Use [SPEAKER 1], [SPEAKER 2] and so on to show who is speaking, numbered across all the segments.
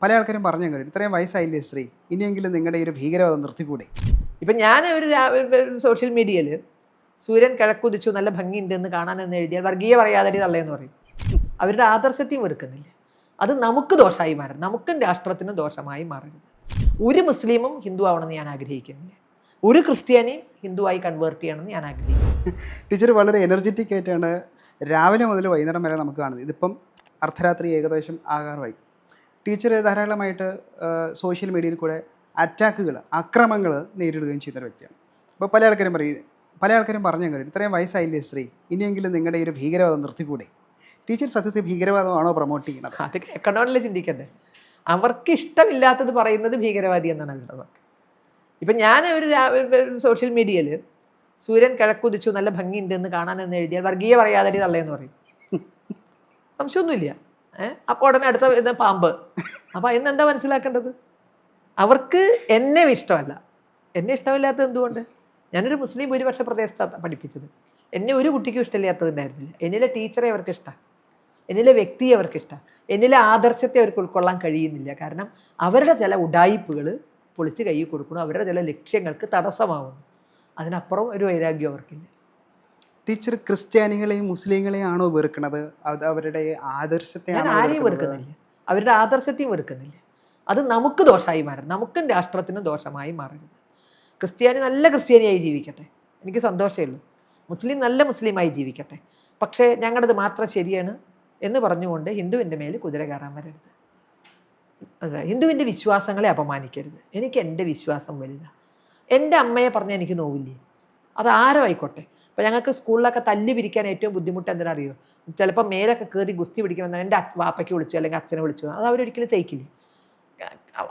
[SPEAKER 1] പല ആൾക്കാരും പറഞ്ഞു കേട്ടു ഇത്രയും വയസ്സായില്ലേ സ്ത്രീ, ഇനിയെങ്കിലും നിങ്ങളുടെ ഈ ഒരു ഭീകരവാദം നിർത്തിക്കൂടെ?
[SPEAKER 2] ഇപ്പം ഞാൻ ഒരു സോഷ്യൽ മീഡിയയിൽ സൂര്യൻ കിഴക്കുദിച്ചു നല്ല ഭംഗിയുണ്ട് എന്ന് കാണാനെന്ന് എഴുതിയാൽ വർഗീയ പറയാതെ തള്ളയെന്ന് പറയും. അവരുടെ ആദർശത്തെയും വെറുക്കുന്നില്ല. അത് നമുക്ക് ദോഷമായി മാറരുത്, നമുക്കും രാഷ്ട്രത്തിനും ദോഷമായി മാറരുത്. ഒരു മുസ്ലിമും ഹിന്ദു ആവണമെന്ന് ഞാൻ ആഗ്രഹിക്കുന്നില്ല. ഒരു ക്രിസ്ത്യാനിയും ഹിന്ദുവായി കൺവേർട്ട് ചെയ്യണമെന്ന് ഞാൻ ആഗ്രഹിക്കുന്നു.
[SPEAKER 1] ടീച്ചർ വളരെ എനർജറ്റിക് ആയിട്ടാണ് രാവിലെ മുതൽ വൈകുന്നേരം വരെ നമുക്ക് കാണുന്നത്. ഇതിപ്പം അർദ്ധരാത്രി ഏകദേശം ആകാറായി. ടീച്ചർ ധാരാളമായിട്ട് സോഷ്യൽ മീഡിയയിൽ കൂടെ ആക്രമണങ്ങൾ നേരിടുകയും ചെയ്യുന്ന വ്യക്തിയാണ്. അപ്പോൾ പല ആൾക്കാരും പറഞ്ഞു കേട്ടു ഇത്രയും വയസ്സായില്ലേ സ്ത്രീ, ഇനിയെങ്കിലും നിങ്ങളുടെ ഈ ഒരു ഭീകരവാദം നിർത്തിക്കൂടെ? ടീച്ചർ സത്യത്തിൽ ഭീകരവാദമാണോ പ്രൊമോട്ട് ചെയ്യുന്നത്?
[SPEAKER 2] അത് കേൾക്കണമല്ലേ ചിന്തിക്കണ്ടേ. അവർക്ക് ഇഷ്ടമില്ലാത്തത് പറയുന്നത് ഭീകരവാദി എന്നാണ് അവരുടെ വാക്ക്. ഇപ്പം ഞാൻ ഒരു സോഷ്യൽ മീഡിയയിൽ സൂര്യൻ കിഴക്കുദിച്ചു നല്ല ഭംഗിയുണ്ട് എന്ന് കാണാനെന്ന് എഴുതിയാൽ വർഗീയ പറയാതെ തള്ളയെന്ന് പറയും. സംശയമൊന്നുമില്ല. അപ്പോൾ ഉടനെ അടുത്ത പാമ്പ്. അപ്പം ഇന്നെന്താ മനസ്സിലാക്കേണ്ടത്? അവർക്ക് എന്നെ ഇഷ്ടമല്ല. എന്നെ ഇഷ്ടമില്ലാത്തത് എന്തുകൊണ്ട്? ഞാനൊരു മുസ്ലിം ഭൂരിപക്ഷ പ്രദേശത്താണ് പഠിപ്പിച്ചത്. എന്നെ ഒരു കുട്ടിക്കും ഇഷ്ടമില്ലാത്തതുണ്ടായിരുന്നില്ല. എന്നിലെ ടീച്ചറെ അവർക്ക് ഇഷ്ടമാണ്, എന്നിലെ വ്യക്തിയെ അവർക്ക് ഇഷ്ടമാണ്, എന്നിലെ ആദർശത്തെ അവർക്ക് ഉൾക്കൊള്ളാൻ കഴിയുന്നില്ല. കാരണം അവരുടെ ചില ഉഡായിപ്പുകൾ പൊളിച്ച് കൈ കൊടുക്കണം, അവരുടെ ചില ലക്ഷ്യങ്ങൾക്ക് തടസ്സമാവുന്നു. അതിനപ്പുറം ഒരു വൈരാഗ്യം അവർക്കില്ല.
[SPEAKER 1] ടീച്ചർ ക്രിസ്ത്യാനികളെയും മുസ്ലിങ്ങളെയും ആണോ വെറുക്കണത്? അത് അവരുടെ ആദർശത്തെ?
[SPEAKER 2] ഞാൻ ആരെയും വെറുക്കുന്നില്ല, അവരുടെ ആദർശത്തെയും വെറുക്കുന്നില്ല. അത് നമുക്ക് ദോഷമായി മാറരുത്, നമുക്കും രാഷ്ട്രത്തിനും ദോഷമായി മാറരുത്. ക്രിസ്ത്യാനി നല്ല ക്രിസ്ത്യാനിയായി ജീവിക്കട്ടെ, എനിക്ക് സന്തോഷമേ ഉള്ളൂ. മുസ്ലിം നല്ല മുസ്ലിമായി ജീവിക്കട്ടെ. പക്ഷേ ഞങ്ങളുടേത് മാത്രം ശരിയാണ് എന്ന് പറഞ്ഞുകൊണ്ട് ഹിന്ദുവിൻ്റെ മേൽ കുതിര കയറാൻ വരരുത്. അതെ, ഹിന്ദുവിൻ്റെ വിശ്വാസങ്ങളെ അപമാനിക്കരുത്. എനിക്ക് എൻ്റെ വിശ്വാസം വലുതാണ്. എൻ്റെ അമ്മയെ പറഞ്ഞാൽ എനിക്ക് നോവില്ലേ? അത് ആരോ ആയിക്കോട്ടെ. അപ്പോൾ ഞങ്ങൾക്ക് സ്കൂളിലൊക്കെ തല്ലി പിരിക്കാൻ ഏറ്റവും ബുദ്ധിമുട്ട് എന്തിനറിയോ? ചിലപ്പോൾ മേലൊക്കെ കയറി ഗുസ്തി പിടിക്കുമെന്ന് എൻ്റെ വാപ്പയ്ക്ക് വിളിച്ചു അല്ലെങ്കിൽ അച്ഛനെ വിളിച്ചു, അത് അവരൊരിക്കലും സഹിക്കില്ല.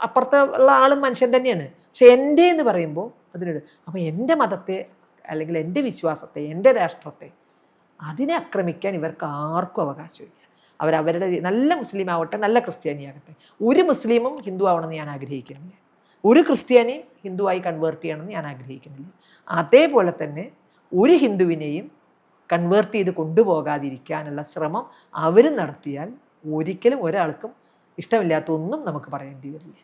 [SPEAKER 2] അപ്പുറത്തെ ഉള്ള ആളും മനുഷ്യൻ തന്നെയാണ്. പക്ഷെ എൻ്റെ എന്ന് പറയുമ്പോൾ അതിനൊരു, അപ്പോൾ എൻ്റെ മതത്തെ അല്ലെങ്കിൽ എൻ്റെ വിശ്വാസത്തെ, എൻ്റെ രാഷ്ട്രത്തെ, അതിനെ ആക്രമിക്കാൻ ഇവർക്ക് ആർക്കും അവകാശമില്ല. അവരവരുടെ നല്ല മുസ്ലിം ആവട്ടെ, നല്ല ക്രിസ്ത്യാനി ആകട്ടെ. ഒരു മുസ്ലിമും ഹിന്ദു ആവണമെന്ന് ഞാൻ ആഗ്രഹിക്കുന്നില്ല. ഒരു ക്രിസ്ത്യാനിയും ഹിന്ദുവായി കൺവേർട്ട് ചെയ്യണമെന്ന് ഞാൻ ആഗ്രഹിക്കുന്നില്ല. അതേപോലെ തന്നെ ഒരു ഹിന്ദുവിനെയും കൺവേർട്ട് ചെയ്ത് കൊണ്ടുപോകാതിരിക്കാനുള്ള ശ്രമം അവരും നടത്തിയാൽ ഒരിക്കലും ഒരാൾക്കും ഇഷ്ടമില്ലാത്ത ഒന്നും നമുക്ക് പറയേണ്ടി വരില്ല.